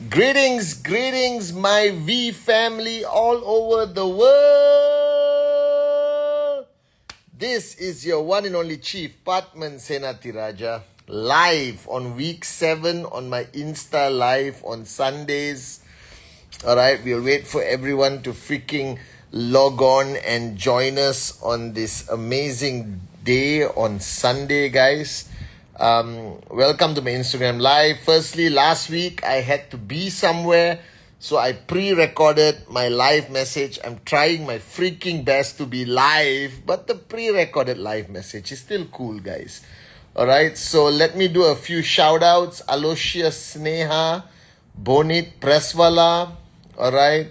Greetings, my V family all over the world. This is your one and only Chief, Patman Senatiraja, live on week 7 on my Insta live on Sundays. Alright, we'll wait for everyone to freaking log on and join us on this amazing day on Sunday, guys. Welcome to my Instagram live. Firstly, last week I had to be somewhere, so I pre-recorded my live message. I'm trying my freaking best to be live, but the pre-recorded live message is still cool, guys. Alright, so let me do a few shout-outs. Aloysius Sneha, Bonit Preswala, alright.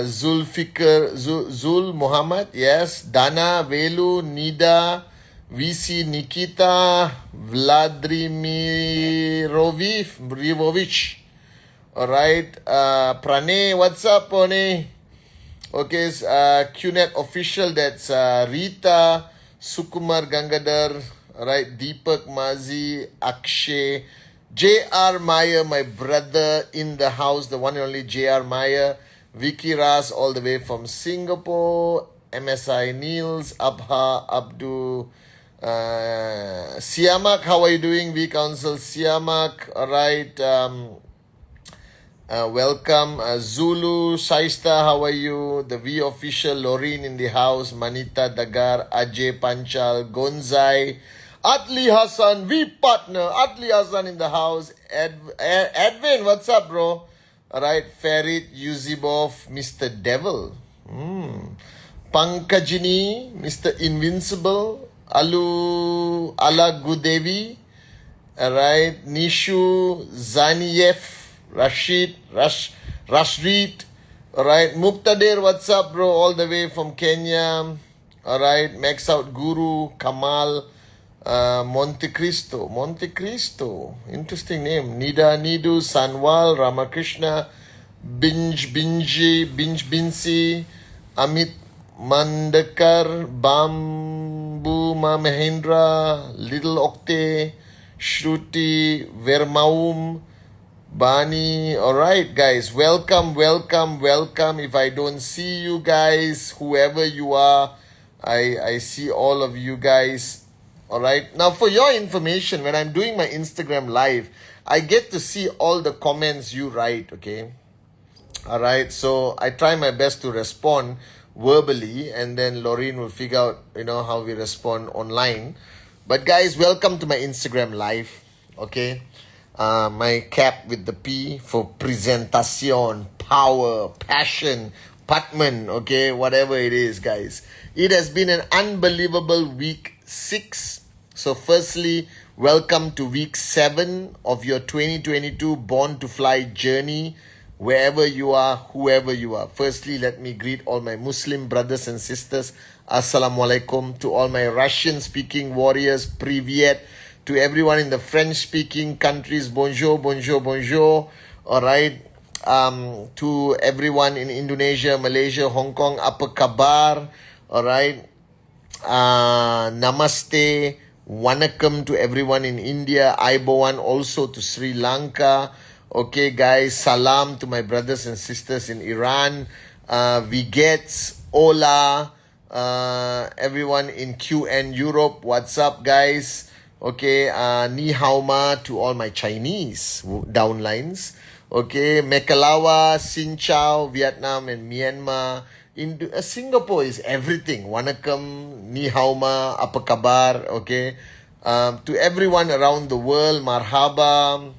Zul Muhammad, yes. Dana, Velu, Nida, VC Nikita, Vladimirovich. Alright. Pranay, what's up, Pone? Okay, QNet official, that's Rita, Sukumar Gangadhar, alright, Deepak Mazi, Akshay, JR Maya, my brother in the house, the one and only JR Maya, Vicky Ras, all the way from Singapore, MSI Niels, Abha, Abdu, Siamak, how are you doing, V Council? Siamak, alright, welcome. Zulu, Shaista, how are you? The V official, Loreen in the house, Manita Dagar, Ajay Panchal, Gonzai, Atli Hassan, V partner, Atli Hassan in the house, Edwin, what's up, bro? Alright, Farid, Yuzibov, Mr. Devil, Pankajini, Mr. Invincible, Ala Gudevi, alright, Nishu, Zaniev, Rashid, alright, Muqtadir, what's up, bro, all the way from Kenya, alright, Max Out Guru, Kamal, Monte Cristo, interesting name, Nida, Nidu, Sanwal, Ramakrishna, Binsi, Amit Mandakar, Bambu Mahendra, Little Okte, Shruti, Vermaum, Bani. Alright, guys, welcome. If I don't see you guys, whoever you are, I see all of you guys. Alright, now for your information, when I'm doing my Instagram live, I get to see all the comments you write, okay? Alright, so I try my best to respond verbally, and then Loreen will figure out, how we respond online. But guys, welcome to my Instagram live, okay? My cap with the P for presentation, power, passion, Patman, okay? Whatever it is, guys. It has been an unbelievable week 6. So firstly, welcome to week 7 of your 2022 Born to Fly journey, wherever you are, whoever you are. Firstly, let me greet all my Muslim brothers and sisters. Assalamu alaikum. To all my Russian-speaking warriors, privyet. To everyone in the French-speaking countries, bonjour. Alright. To everyone in Indonesia, Malaysia, Hong Kong, apa kabar? Alright. Namaste. Vanakkam to everyone in India. Aibowan also to Sri Lanka. Okay, guys. Salam to my brothers and sisters in Iran. Vigets. Hola. Everyone in QN Europe. What's up, guys? Okay. Ni hao ma to all my Chinese downlines. Okay. Mekalawa, Xin Chao, Vietnam and Myanmar. Singapore is everything. Vanakkam, ni hao ma, apa kabar, okay. To everyone around the world, marhaba.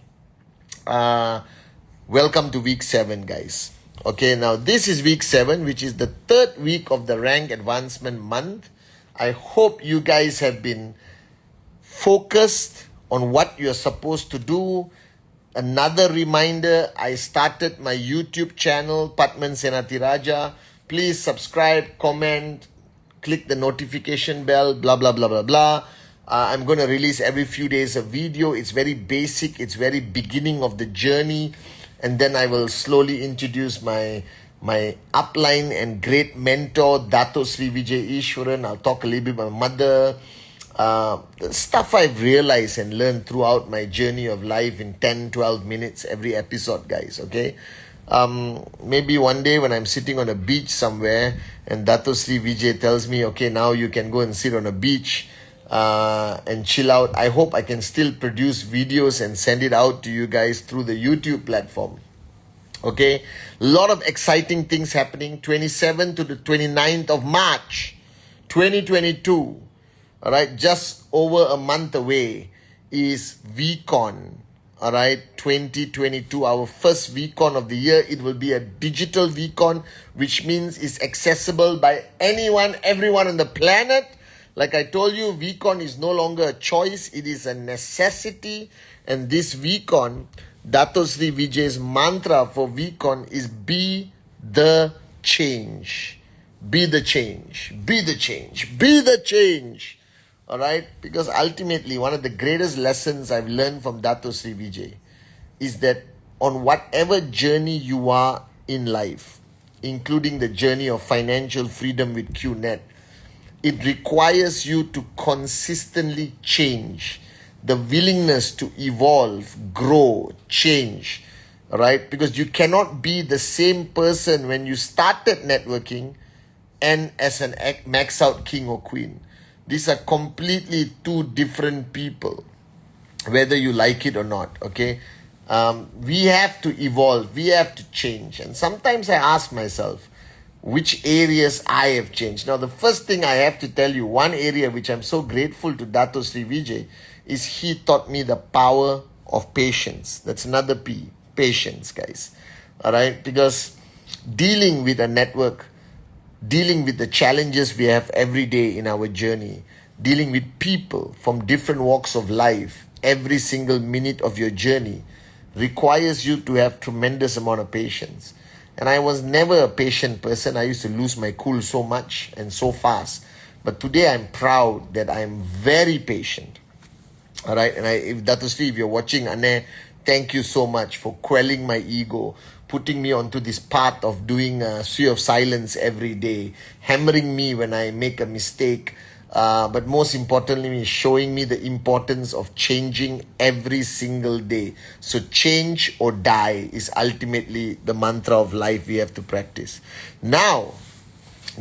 Welcome to week 7, guys. Okay, now this is week 7, which is the 3rd week of the rank advancement month. I hope you guys have been focused on what you're supposed to do. Another reminder, I started my YouTube channel, Patman Senatiraja. Please subscribe, comment, click the notification bell, blah, blah, blah, blah, blah. I'm going to release every few days a video. It's very basic. It's very beginning of the journey. And then I will slowly introduce my upline and great mentor, Dato Sri Vijay Ishwaran. I'll talk a little bit about my mother. the stuff I've realized and learned throughout my journey of life in 10, 12 minutes every episode, guys, okay? Maybe one day when I'm sitting on a beach somewhere and Dato Sri Vijay tells me, okay, now you can go and sit on a beach and chill out. I hope I can still produce videos and send it out to you guys through the YouTube platform. Okay, a lot of exciting things happening. 27th to the 29th of March 2022. All right, just over a month away is VCon. All right, 2022, our first VCon of the year. It will be a digital VCon, which means it's accessible by anyone, everyone on the planet. Like I told you, VCon is no longer a choice, it is a necessity. And this VCon, Dato Sri Vijay's mantra for VCon is be the change. Be the change. Be the change. Be the change. Alright? Because ultimately, one of the greatest lessons I've learned from Dato Sri Vijay is that on whatever journey you are in life, including the journey of financial freedom with QNet, it requires you to consistently change, the willingness to evolve, grow, change, right? Because you cannot be the same person when you started networking and as an max out king or queen. These are completely two different people, whether you like it or not, okay? We have to evolve, we have to change. And sometimes I ask myself, which areas I have changed. Now, the first thing I have to tell you, one area which I'm so grateful to Dato Sri Vijay, is he taught me the power of patience. That's another P, patience, guys. All right, because dealing with a network, dealing with the challenges we have every day in our journey, dealing with people from different walks of life, every single minute of your journey requires you to have tremendous amount of patience. And I was never a patient person. I used to lose my cool so much and so fast. But today I'm proud that I'm very patient. All right. And if Dato Sri, if you're watching, Ane, thank you so much for quelling my ego, putting me onto this path of doing a Sea of Silence every day, hammering me when I make a mistake. But most importantly, showing me the importance of changing every single day. So change or die is ultimately the mantra of life we have to practice. Now,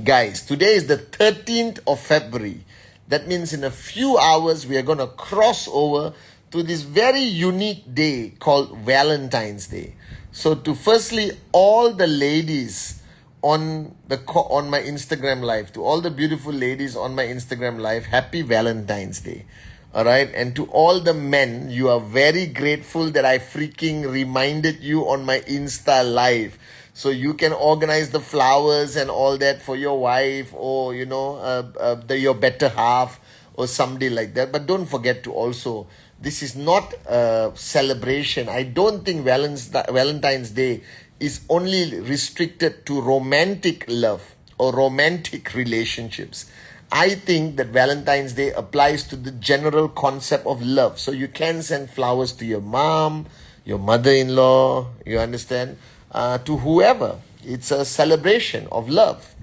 guys, today is the 13th of February. That means in a few hours, we are going to cross over to this very unique day called Valentine's Day. So to firstly, all the ladies on my Instagram live, to all the beautiful ladies on my Instagram live, happy Valentine's Day. All right. And to all the men, you are very grateful that I freaking reminded you on my Insta live. So you can organize the flowers and all that for your wife or, your better half or somebody like that. But don't forget to also, this is not a celebration. I don't think Valentine's Day is only restricted to romantic love or romantic relationships. I think that Valentine's Day applies to the general concept of love. So you can send flowers to your mom, your mother-in-law, you understand, to whoever. It's a celebration of love.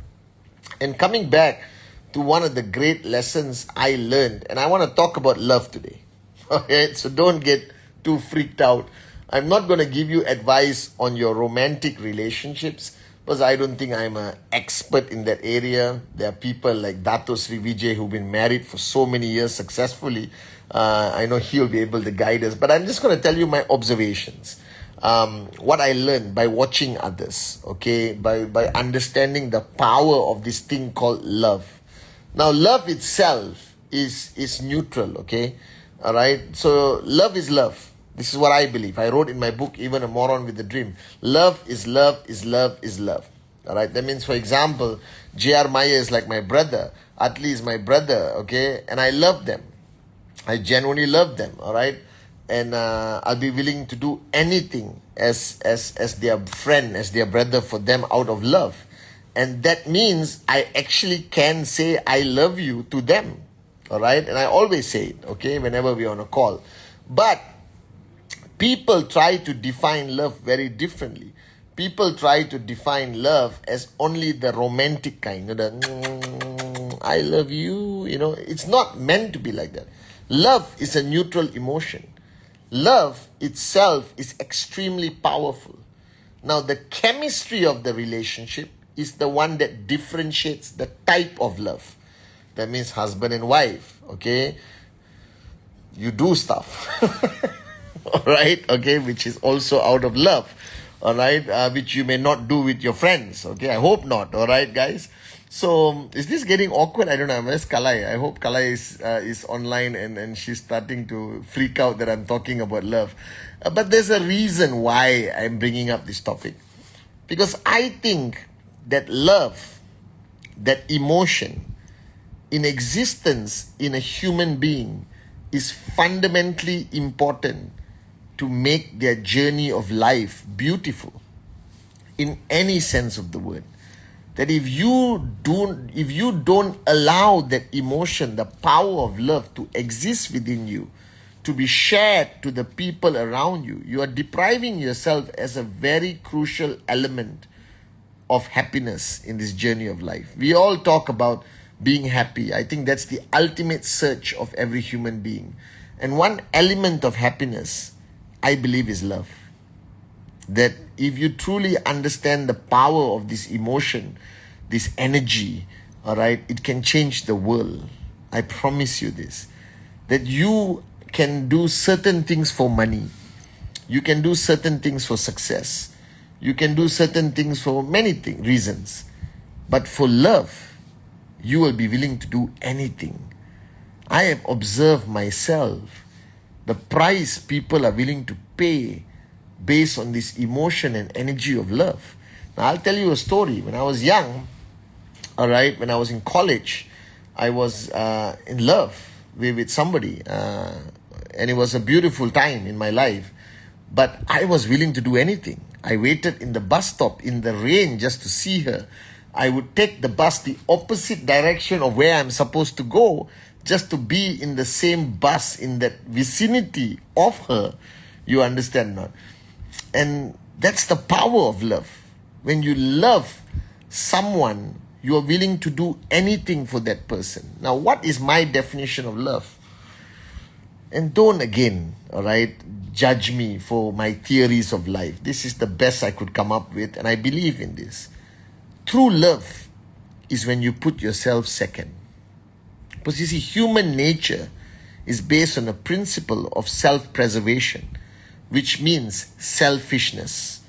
And coming back to one of the great lessons I learned, and I want to talk about love today. Okay, so don't get too freaked out. I'm not going to give you advice on your romantic relationships because I don't think I'm an expert in that area. There are people like Dato Sri Vijay who've been married for so many years successfully. I know he'll be able to guide us, but I'm just going to tell you my observations. What I learned by watching others, okay, by understanding the power of this thing called love. Now, love itself is neutral, okay? All right? So, love is love. This is what I believe. I wrote in my book, Even a Moron with a Dream. Love is love is love is love. All right? That means, for example, J.R. Maya is like my brother. Atli is my brother, okay? And I love them. I genuinely love them, all right? And I'll be willing to do anything as their friend, as their brother for them out of love. And that means I actually can say I love you to them, all right? And I always say it, okay, whenever we're on a call. But people try to define love very differently. People try to define love as only the romantic kind. I love you you. It's not meant to be like that. Love is a neutral emotion. Love itself is extremely powerful. Now, the chemistry of the relationship is the one that differentiates the type of love. That means husband and wife, okay? You do stuff, all right, okay, which is also out of love, all right, which you may not do with your friends, okay? I hope not, all right, guys? So, is this getting awkward? I don't know. Where's Kalai? I hope Kalai is online and she's starting to freak out that I'm talking about love. But there's a reason why I'm bringing up this topic. Because I think that love, that emotion, in existence in a human being is fundamentally important to make their journey of life beautiful in any sense of the word. That if you don't allow that emotion, the power of love to exist within you, to be shared to the people around you, you are depriving yourself as a very crucial element of happiness in this journey of life. We all talk about being happy. I think that's the ultimate search of every human being. And one element of happiness, I believe, is love. That if you truly understand the power of this emotion, this energy, all right, it can change the world. I promise you this. That you can do certain things for money. You can do certain things for success. You can do certain things for many reasons. But for love, you will be willing to do anything. I have observed myself the price people are willing to pay based on this emotion and energy of love. Now, I'll tell you a story. When I was young, all right, when I was in college, I was in love with somebody. And it was a beautiful time in my life. But I was willing to do anything. I waited in the bus stop in the rain just to see her. I would take the bus the opposite direction of where I'm supposed to go just to be in the same bus in that vicinity of her. You understand not? And that's the power of love. When you love someone, you are willing to do anything for that person. Now, what is my definition of love? And don't again, all right, judge me for my theories of life. This is the best I could come up with, and I believe in this. True love is when you put yourself second. Because you see, human nature is based on a principle of self-preservation, which means selfishness.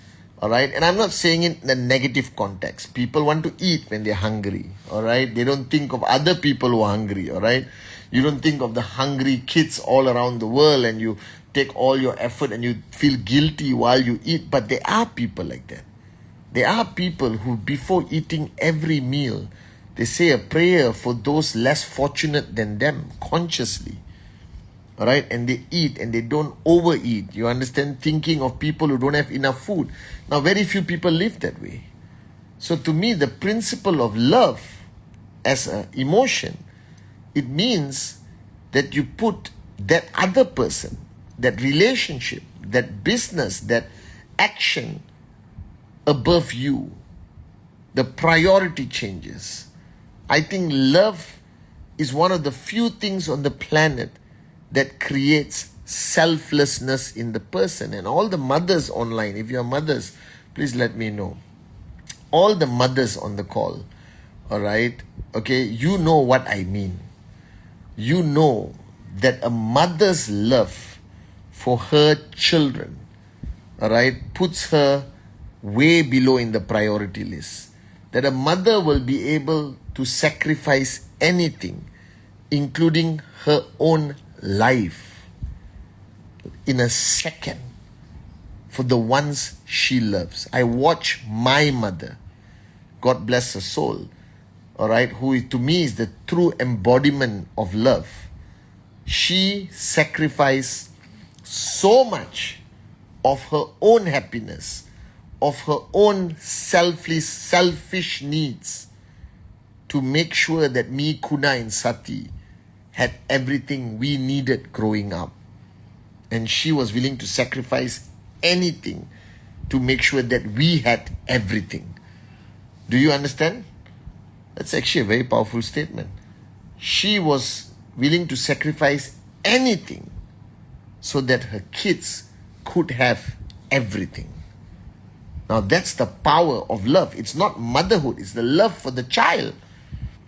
All right? And I'm not saying it in a negative context. People want to eat when they're hungry. All right? They don't think of other people who are hungry. All right? You don't think of the hungry kids all around the world and you take all your effort and you feel guilty while you eat. But there are people like that. There are people who, before eating every meal, they say a prayer for those less fortunate than them consciously. All right? And they eat and they don't overeat. You understand? Thinking of people who don't have enough food. Now, very few people live that way. So to me, the principle of love as an emotion, it means that you put that other person, that relationship, that business, that action above you. The priority changes. I think love is one of the few things on the planet that creates selflessness in the person. And all the mothers online, if you're mothers, please let me know. All the mothers on the call, all right, okay, you know what I mean. You know that a mother's love for her children, all right, puts her way below in the priority list. That a mother will be able to sacrifice anything, including her own life, in a second for the ones she loves. I watch my mother, God bless her soul, all right, who to me is the true embodiment of love. She sacrificed so much of her own happiness, of her own selfish needs to make sure that me, Kuna and Sati had everything we needed growing up. And she was willing to sacrifice anything to make sure that we had everything. Do you understand? That's actually a very powerful statement. she was willing to sacrifice anything so that her kids could have everything. Now that's the power of love. It's not motherhood, it's the love for the child.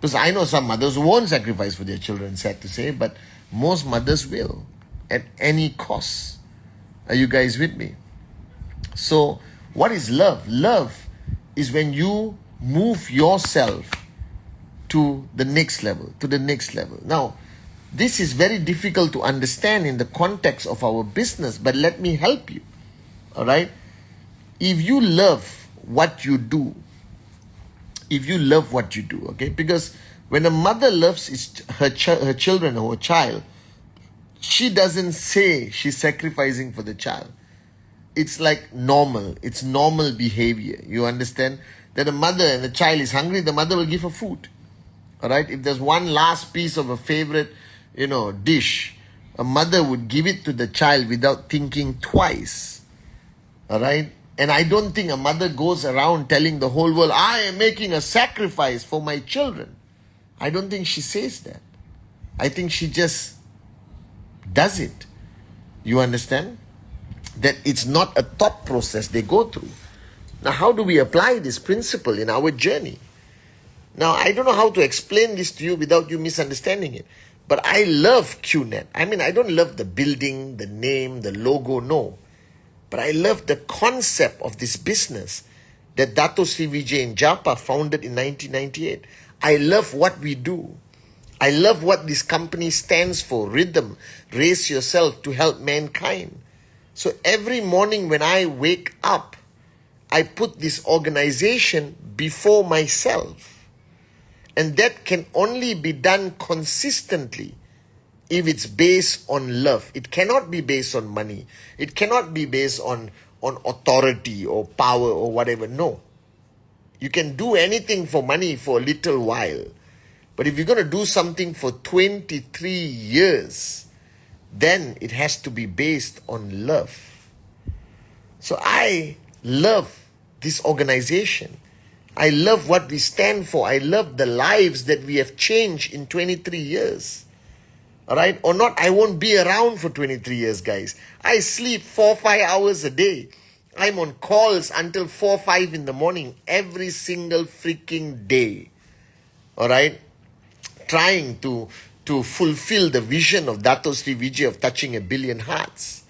Because I know some mothers who won't sacrifice for their children, sad to say, but most mothers will at any cost. Are you guys with me? So, what is love? Love is when you move yourself to the next level, Now, this is very difficult to understand in the context of our business, but let me help you. All right? If you love what you do, okay? Because when a mother loves her children or her child, she doesn't say she's sacrificing for the child. It's like normal. It's normal behavior. You understand? That a mother and a child is hungry, the mother will give her food. All right? If there's one last piece of a favorite, dish, a mother would give it to the child without thinking twice. All right? And I don't think a mother goes around telling the whole world, I am making a sacrifice for my children. I don't think she says that. I think she just does it. You understand? That it's not a thought process they go through. Now, how do we apply this principle in our journey? Now, I don't know how to explain this to you without you misunderstanding it. But I love QNet. I mean, I don't love the building, the name, the logo, no. But I love the concept of this business that Dato Sri Vijay Japa founded in 1998. I love what we do. I love what this company stands for. Rhythm, raise yourself to help mankind. So every morning when I wake up, I put this organization before myself. And that can only be done consistently if it's based on love. It cannot be based on money. It cannot be based on authority or power or whatever. No. You can do anything for money for a little while. But if you're going to do something for 23 years, then it has to be based on love. So I love this organization. I love what we stand for. I love the lives that we have changed in 23 years. All right? Or not, I won't be around for 23 years, guys. I sleep 4-5 hours a day. I'm on calls until 4-5 in the morning every single freaking day. All right? Trying to fulfill the vision of Dato Sri Vijay of touching 1 billion hearts.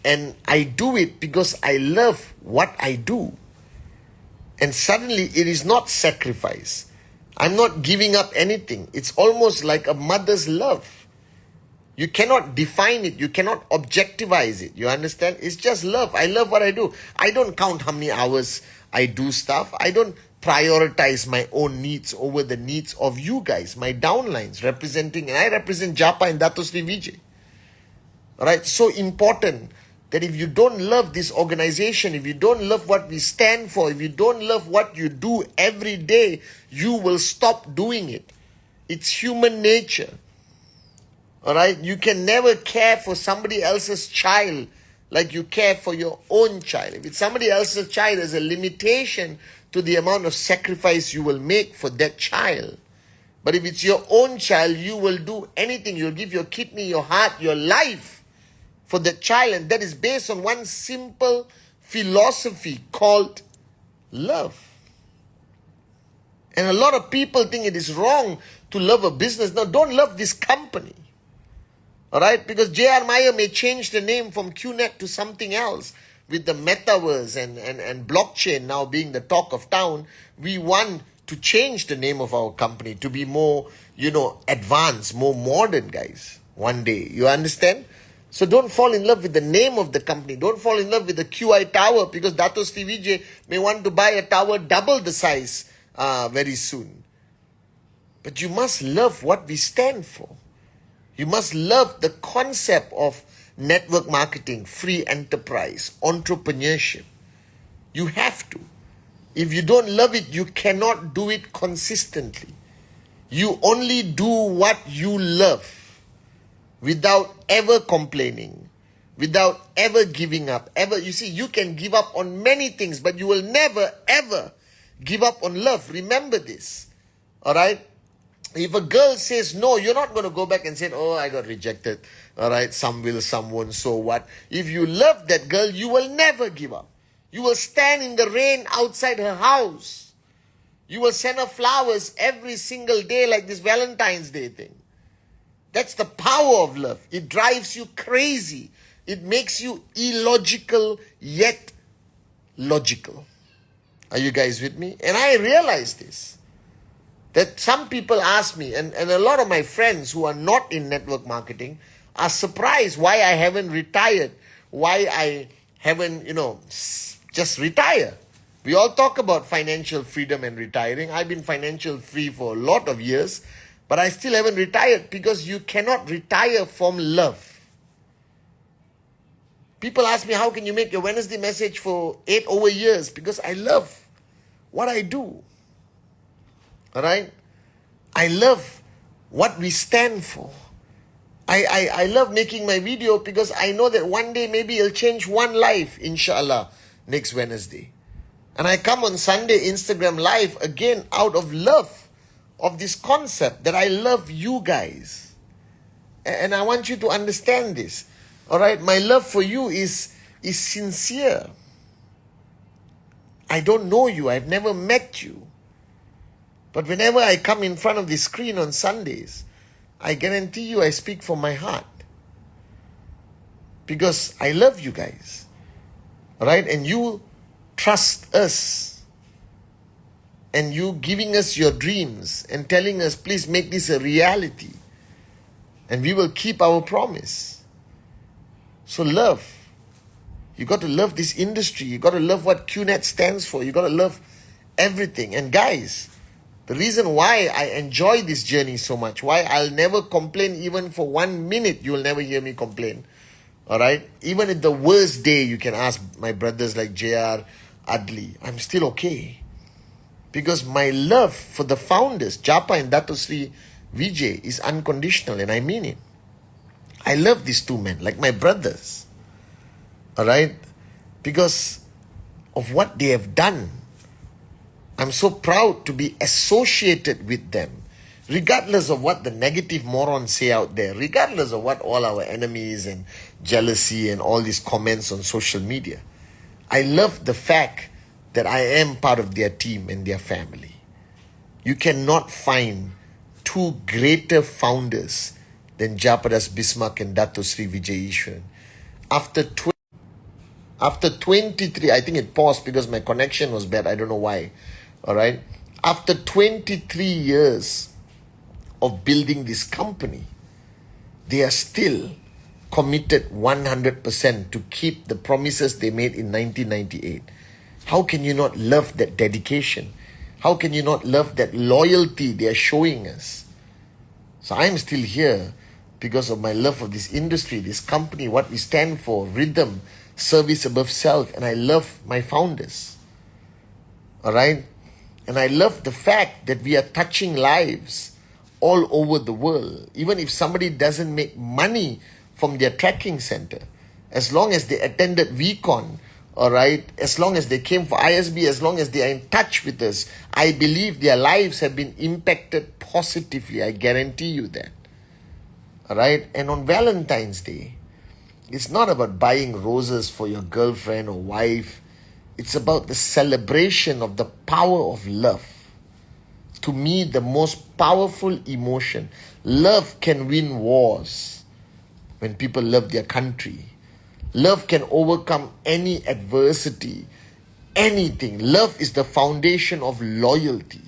And I do it because I love what I do. And suddenly it is not sacrifice. I'm not giving up anything. It's almost like a mother's love. You cannot define it. You cannot objectivize it. You understand? It's just love. I love what I do. I don't count how many hours I do stuff. I don't prioritize my own needs over the needs of you guys, my downlines, and I represent Japa and Dato Sri Vijay. Alright, so important that if you don't love this organization, if you don't love what we stand for, if you don't love what you do every day, you will stop doing it. It's human nature. Alright, you can never care for somebody else's child like you care for your own child. If it's somebody else's child, there's a limitation to the amount of sacrifice you will make for that child. But if it's your own child, you will do anything. You'll give your kidney, your heart, your life for that child. And that is based on one simple philosophy called love. And a lot of people think it is wrong to love a business. No, don't love this company. Alright? Because J.R. Meyer may change the name from QNet to something else. With the metaverse and blockchain now being the talk of town, we want to change the name of our company to be more, advanced, more modern, guys, one day. You understand? So don't fall in love with the name of the company. Don't fall in love with the QI tower, because Dato Sri Vijay may want to buy a tower double the size very soon. But you must love what we stand for. You must love the concept of network marketing, free enterprise, entrepreneurship. You have to. If you don't love it, you cannot do it consistently. You only do what you love without ever complaining, without ever giving up. You see, you can give up on many things, but you will never, ever give up on love. Remember this. All right? If a girl says no, you're not going to go back and say, oh, I got rejected. All right, some will, some won't, so what? If you love that girl, you will never give up. You will stand in the rain outside her house. You will send her flowers every single day like this Valentine's Day thing. That's the power of love. It drives you crazy. It makes you illogical yet logical. Are you guys with me? And I realized this. That some people ask me, and a lot of my friends who are not in network marketing are surprised why I haven't retired, why I haven't, just retire. We all talk about financial freedom and retiring. I've been financial free for a lot of years, but I still haven't retired because you cannot retire from love. People ask me, how can you make your Wednesday message for 8 over years? Because I love what I do. All right? I love what we stand for. I love making my video because I know that one day maybe it'll change one life, inshallah, next Wednesday. And I come on Sunday Instagram Live again out of love of this concept that I love you guys. And I want you to understand this. All right? My love for you is sincere. I don't know you. I've never met you. But whenever I come in front of the screen on Sundays, I guarantee you I speak from my heart. Because I love you guys. All right? And you trust us. And you giving us your dreams and telling us, please make this a reality. And we will keep our promise. So love. You got to love this industry. You got to love what QNet stands for. You got to love everything. And guys, the reason why I enjoy this journey so much, why I'll never complain even for 1 minute, you will never hear me complain. All right? Even in the worst day, you can ask my brothers like JR, Adli. I'm still okay. Because my love for the founders, Japa and Dato Sri Vijay, is unconditional, and I mean it. I love these two men like my brothers. All right? Because of what they have done. I'm so proud to be associated with them, regardless of what the negative morons say out there, regardless of what all our enemies and jealousy and all these comments on social media. I love the fact that I am part of their team and their family. You cannot find two greater founders than Japadas Bismarck and Dato Sri Vijay Ishwaran. After 23, I think it paused because my connection was bad. I don't know why. All right. After 23 years of building this company, they are still committed 100% to keep the promises they made in 1998. How can you not love that dedication? How can you not love that loyalty they are showing us? So I'm still here because of my love of this industry, this company, what we stand for, rhythm, service above self, and I love my founders. All right? And I love the fact that we are touching lives all over the world. Even if somebody doesn't make money from their tracking center, as long as they attended VCon, all right, as long as they came for ISB, as long as they are in touch with us, I believe their lives have been impacted positively. I guarantee you that. All right? And on Valentine's Day, it's not about buying roses for your girlfriend or wife. It's about the celebration of the power of love. To me, the most powerful emotion. Love can win wars when people love their country. Love can overcome any adversity, anything. Love is the foundation of loyalty.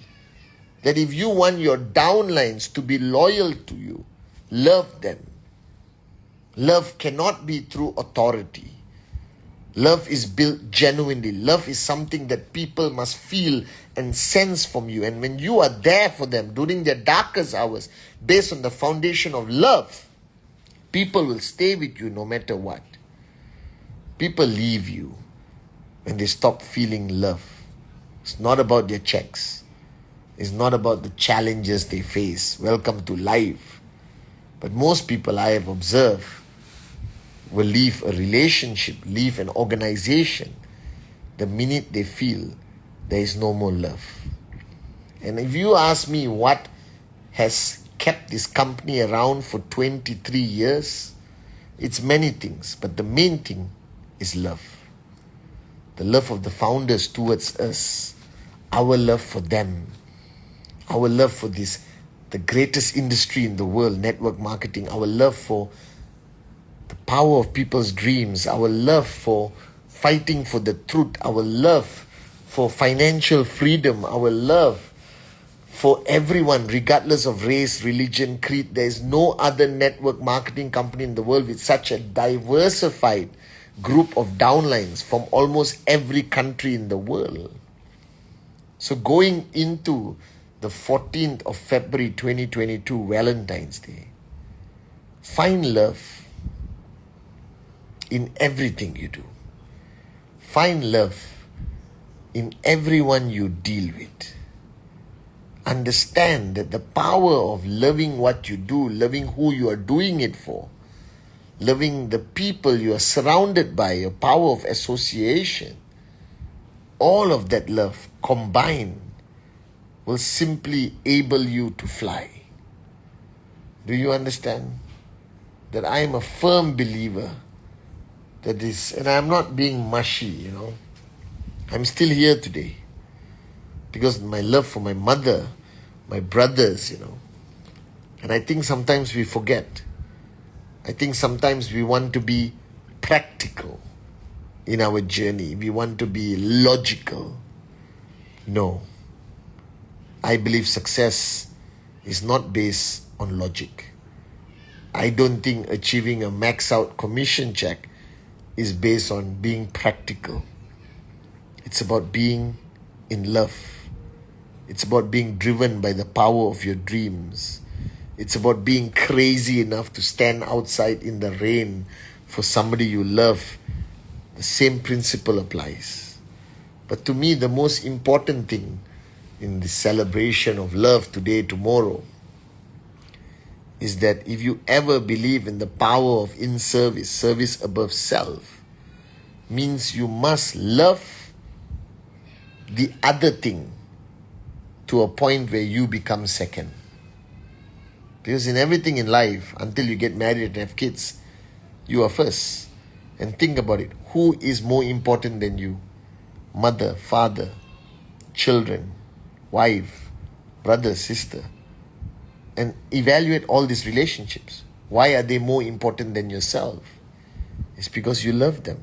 That if you want your downlines to be loyal to you, love them. Love cannot be through authority. Love is built genuinely. Love is something that people must feel and sense from you. And when you are there for them during their darkest hours, based on the foundation of love, people will stay with you no matter what. People leave you when they stop feeling love. It's not about their checks. It's not about the challenges they face. Welcome to life. But most people I have observed will leave a relationship, leave an organization the minute they feel there is no more love. And if you ask me what has kept this company around for 23 years? It's many things, but the main thing is love. The love of the founders towards us, our love for them, our love for this, the greatest industry in the world, network marketing, our love for the power of people's dreams, our love for fighting for the truth, our love for financial freedom, our love for everyone, regardless of race, religion, creed. There is no other network marketing company in the world with such a diversified group of downlines from almost every country in the world. So going into the 14th of February 2022, Valentine's Day, find love in everything you do. Find love in everyone you deal with. Understand that the power of loving what you do, loving who you are doing it for, loving the people you are surrounded by, your power of association, all of that love combined will simply able you to fly. Do you understand? That I am a firm believer that is, and I'm not being mushy, I'm still here today because of my love for my mother, my brothers, And I think sometimes we forget. I think sometimes we want to be practical in our journey. We want to be logical. No. I believe success is not based on logic. I don't think achieving a max out commission check is based on being practical. It's about being in love. It's about being driven by the power of your dreams. It's about being crazy enough to stand outside in the rain for somebody you love. The same principle applies. But to me, the most important thing in the celebration of love today, tomorrow, is that if you ever believe in the power of in-service, service above self, means you must love the other thing to a point where you become second. Because in everything in life, until you get married and have kids, you are first. And think about it. Who is more important than you? Mother, father, children, wife, brother, sister. And evaluate all these relationships. Why are they more important than yourself? It's because you love them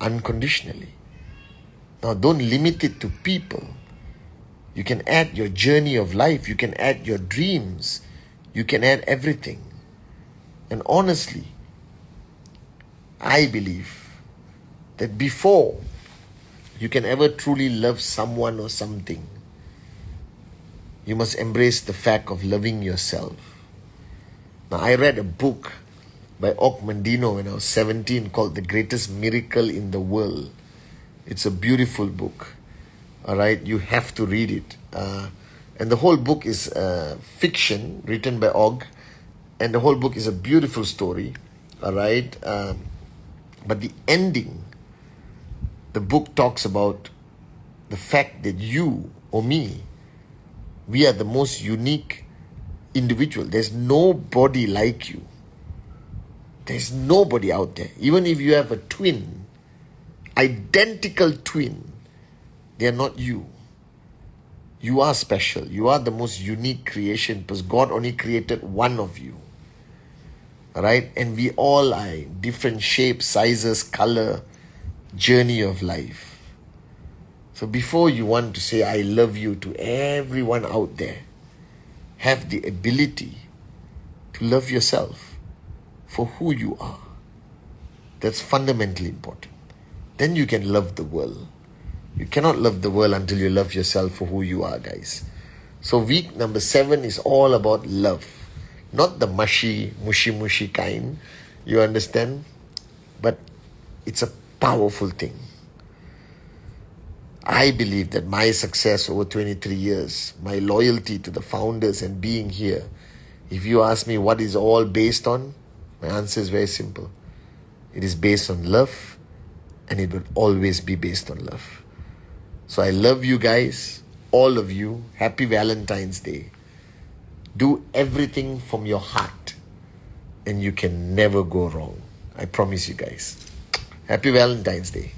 unconditionally. Now, don't limit it to people. You can add your journey of life. You can add your dreams. You can add everything. And honestly, I believe that before you can ever truly love someone or something, you must embrace the fact of loving yourself. Now, I read a book by Og Mandino when I was 17 called The Greatest Miracle in the World. It's a beautiful book. All right, you have to read it. And the whole book is fiction written by Og. And the whole book is a beautiful story. All right. But the ending, the book talks about the fact that you or me, we are the most unique individual. There's nobody like you. There's nobody out there. Even if you have a twin, identical twin, they are not you. You are special. You are the most unique creation because God only created one of you. Right? And we all are different shapes, sizes, color, journey of life. So before you want to say, I love you to everyone out there, have the ability to love yourself for who you are. That's fundamentally important. Then you can love the world. You cannot love the world until you love yourself for who you are, guys. So week number 7 is all about love. Not the mushy kind. You understand? But it's a powerful thing. I believe that my success over 23 years, my loyalty to the founders and being here, if you ask me what is all based on, my answer is very simple. It is based on love, and it will always be based on love. So I love you guys, all of you. Happy Valentine's Day. Do everything from your heart, and you can never go wrong. I promise you guys. Happy Valentine's Day.